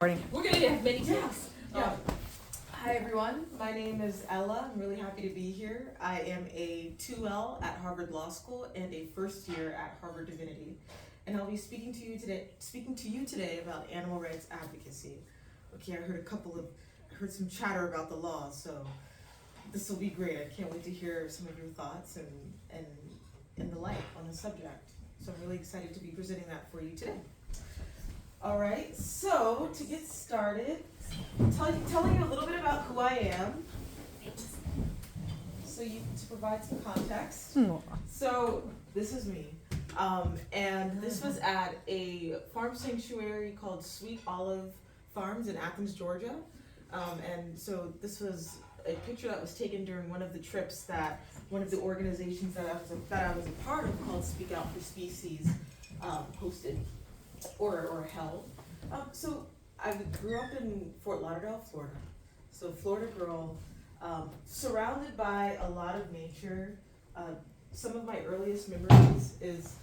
We're going to have many tasks. Yeah. Hi everyone, my name is Ella. I'm really happy to be here. I am a 2L at Harvard Law School and a first year at Harvard Divinity. And I'll be speaking to you today about animal rights advocacy. Okay, I heard some chatter about the law, so this will be great. I can't wait to hear some of your thoughts and the like on the subject. So I'm really excited to be presenting that for you today. All right, so to get started, telling you a little bit about who I am, to provide some context. So this is me, and this was at a farm sanctuary called Sweet Olive Farms in Athens, Georgia, and so this was a picture that was taken during one of the trips that one of the organizations that I was a part of called Speak Out for Species hosted or held. So I grew up in Fort Lauderdale, Florida. So Florida girl, surrounded by a lot of nature. Some of my earliest memories is,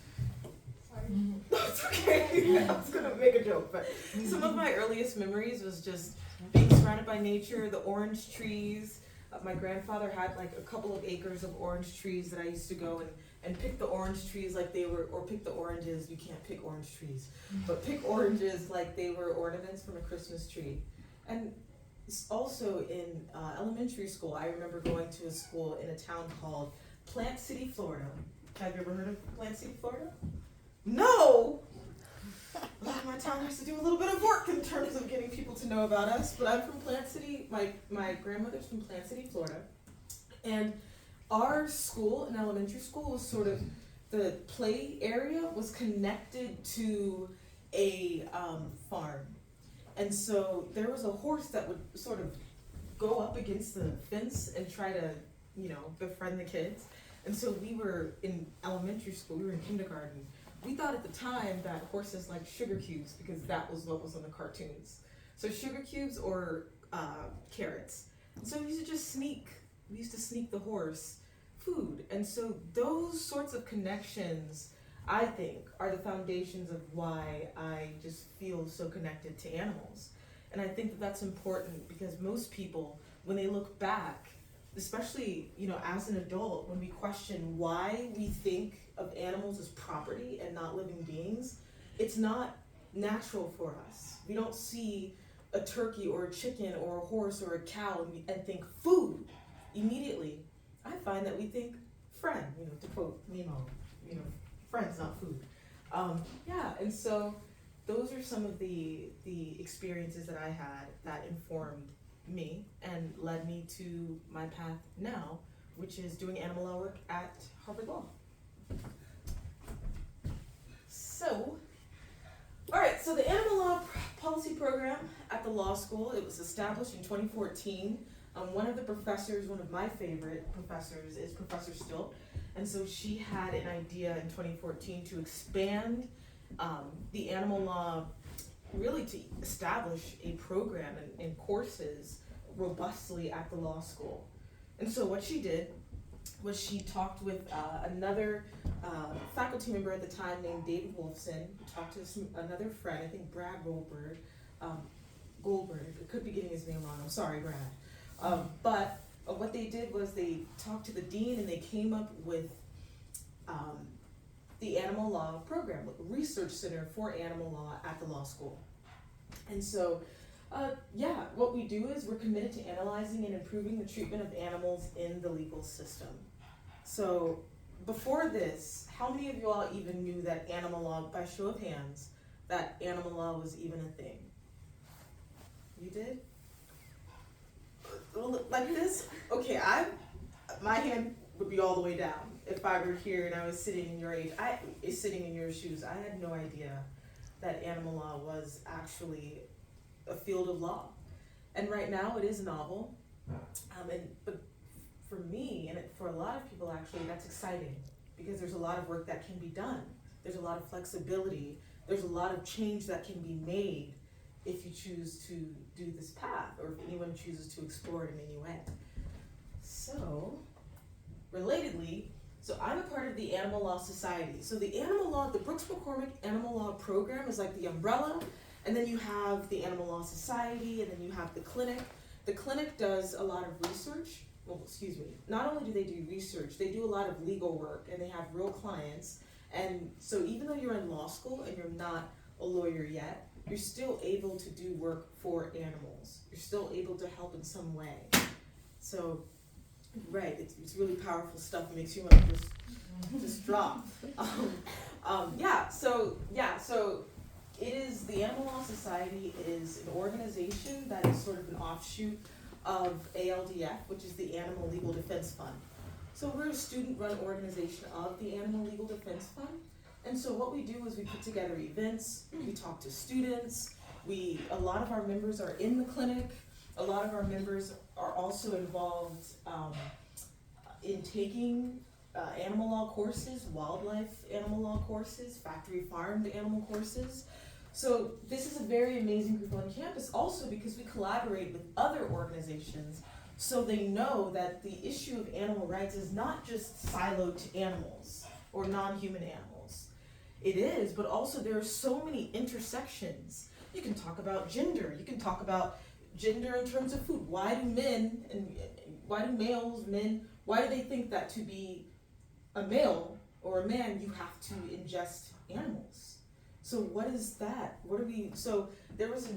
sorry, no, it's okay. I was gonna make a joke, but some of my earliest memories was just being surrounded by nature, the orange trees. My grandfather had like a couple of acres of orange trees that I used to go and pick the orange trees like they were, or pick the oranges, you can't pick orange trees, but pick oranges like they were ornaments from a Christmas tree. And also in elementary school, I remember going to a school in a town called Plant City, Florida. Have you ever heard of Plant City, Florida? No! Well, my town has to do a little bit of work in terms of getting people to know about us, but I'm from Plant City. My grandmother's from Plant City, Florida. And our school, an elementary school, was sort of, the play area was connected to a farm. And so there was a horse that would sort of go up against the fence and try to, befriend the kids. And so we were in elementary school, we were in kindergarten. We thought at the time that horses liked sugar cubes because that was what was on the cartoons. So sugar cubes or carrots. So we used to sneak the horse food. And so those sorts of connections, I think, are the foundations of why I just feel so connected to animals. And I think that that's important because most people, when they look back, especially, as an adult, when we question why we think of animals as property and not living beings, it's not natural for us. We don't see a turkey or a chicken or a horse or a cow and think food immediately. I find that we think friend, to quote Nemo, friends, not food. And so those are some of the experiences that I had that informed me and led me to my path now, which is doing animal law work at Harvard Law. So, all right, so the animal law policy program at the law school, it was established in 2014. One of my favorite professors is Professor Stilt, and so she had an idea in 2014 to expand the animal law, really to establish a program and courses robustly at the law school. And so what she did was she talked with another faculty member at the time named David Wolfson, talked to another friend, I think Brad Goldberg, I could be getting his name wrong, I'm sorry, Brad. But what they did was they talked to the dean and they came up with the animal law program, research center for animal law at the law school. And so, what we do is we're committed to analyzing and improving the treatment of animals in the legal system. So before this, how many of you all even knew that animal law, by show of hands, that animal law was even a thing? You did? Like this? Okay, my hand would be all the way down if I were here and I was sitting in your shoes. I had no idea that animal law was actually a field of law. And right now it is novel. But for me, and for a lot of people actually, that's exciting because there's a lot of work that can be done. There's a lot of flexibility. There's a lot of change that can be made if you choose to do this path or if anyone chooses to explore it in any way. So, relatedly, I'm a part of the Animal Law Society. So the Brooks McCormick Animal Law Program is like the umbrella, And then you have the Animal Law Society, and then you have the clinic. The clinic does a lot of research. Well, excuse me. Not only do they do research, they do a lot of legal work, and they have real clients. And so even though you're in law school and you're not a lawyer yet, you're still able to do work for animals. You're still able to help in some way. So, right, it's really powerful stuff. It makes you want to just drop. So it is, the Animal Law Society is an organization that is sort of an offshoot of ALDF, which is the Animal Legal Defense Fund. So we're a student-run organization of the Animal Legal Defense Fund. And so what we do is we put together events, we talk to students, a lot of our members are in the clinic, a lot of our members are also involved in taking animal law courses, wildlife animal law courses, factory farmed animal courses. So this is a very amazing group on campus also because we collaborate with other organizations so they know that the issue of animal rights is not just siloed to animals or non-human animals. It is, but also there are so many intersections. You can talk about gender, you can talk about gender in terms of food. Why do males, men, why do they think that to be a male or a man, you have to ingest animals? So what is that? So there was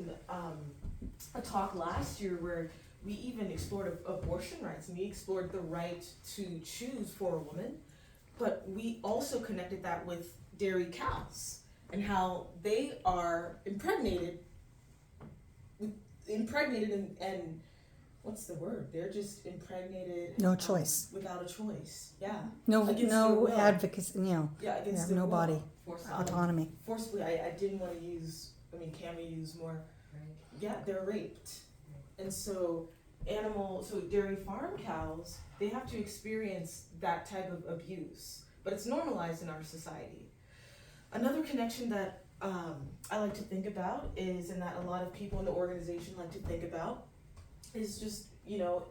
a talk last year where we even explored abortion rights, and we explored the right to choose for a woman, but we also connected that with dairy cows and how they are impregnated and what's the word? They're just impregnated. No choice. Without a choice. Yeah. No advocacy. Yeah, against no will. body. Autonomy. Forcibly. I didn't want to use. Can we use more? Right. Yeah, they're raped, and so dairy farm cows, they have to experience that type of abuse, but it's normalized in our society. Another connection that I like to think about is, and that a lot of people in the organization like to think about, is just,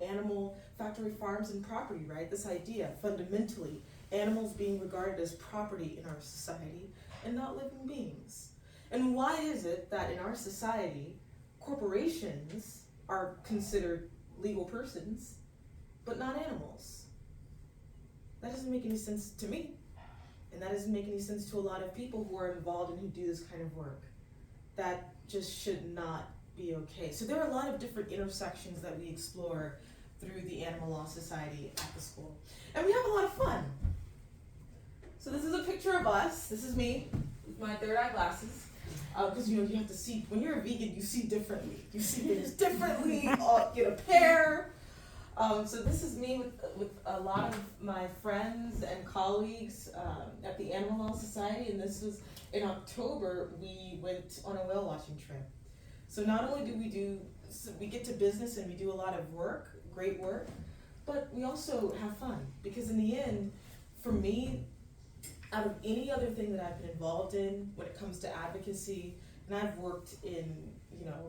animal factory farms and property, right? This idea, fundamentally, animals being regarded as property in our society and not living beings. And why is it that in our society, corporations are considered legal persons, but not animals? That doesn't make any sense to me. And that doesn't make any sense to a lot of people who are involved and who do this kind of work. That just should not be okay. So there are a lot of different intersections that we explore through the Animal Law Society at the school. And we have a lot of fun. So this is a picture of us. This is me with my third eye glasses. Because you have to see, when you're a vegan, you see differently. You see things differently, get a pair. So this is me with a lot of my friends and colleagues at the Animal Law Society, and this was in October. We went on a whale watching trip. So not only do we get to business and we do a lot of work, great work, but we also have fun, because in the end, for me, out of any other thing that I've been involved in when it comes to advocacy, and I've worked in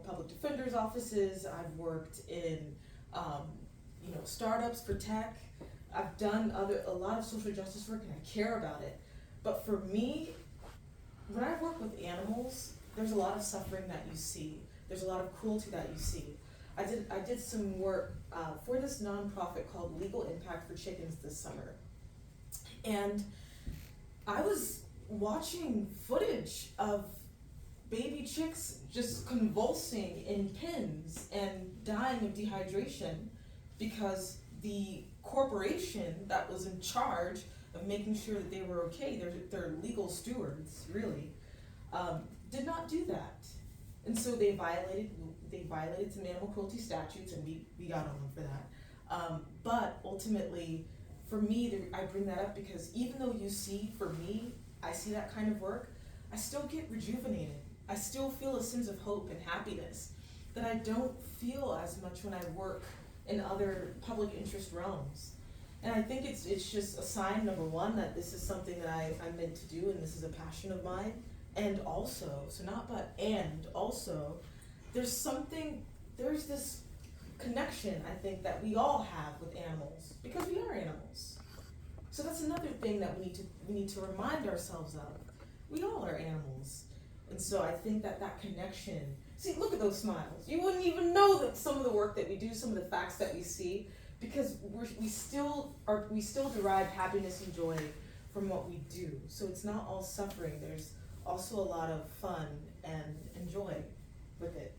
public defenders' offices, I've worked in startups for tech. I've done a lot of social justice work, and I care about it. But for me, when I work with animals, there's a lot of suffering that you see. There's a lot of cruelty that you see. I did some work for this nonprofit called Legal Impact for Chickens this summer. And I was watching footage of baby chicks just convulsing in pens and dying of dehydration because the corporation that was in charge of making sure that they were okay, they're legal stewards, really, did not do that. And so they violated some animal cruelty statutes, and we got on them for that. But ultimately, for me, I bring that up because even though I see that kind of work, I still get rejuvenated. I still feel a sense of hope and happiness that I don't feel as much when I work in other public interest realms. And I think it's just a sign, number one, that this is something that I'm meant to do, and this is a passion of mine. And also, there's this connection, I think, that we all have with animals, because we are animals. So that's another thing that we need to remind ourselves of. We all are animals. And so I think that connection, see, look at those smiles. You wouldn't even know that some of the work that we do, some of the facts that we see, because we still derive happiness and joy from what we do. So it's not all suffering. There's also a lot of fun and joy with it.